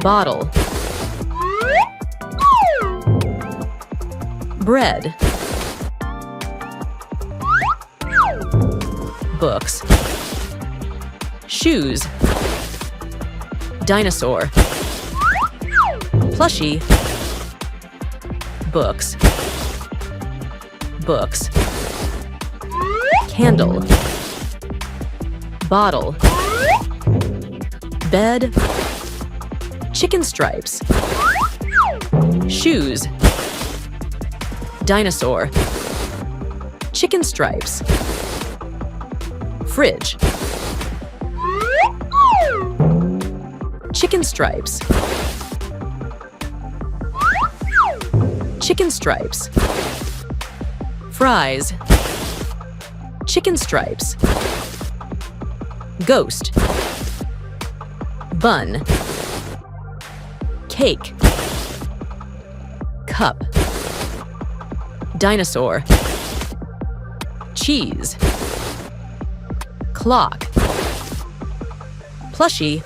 bottle, bread, books, shoes, dinosaur, plushie, books, books, candle, bottle, bed, chicken stripes, shoes, dinosaur, chicken stripes, fridge, chicken stripes, chicken stripes, fries, chicken stripes, ghost, bun, cake, cup, dinosaur, cheese, clock, plushie,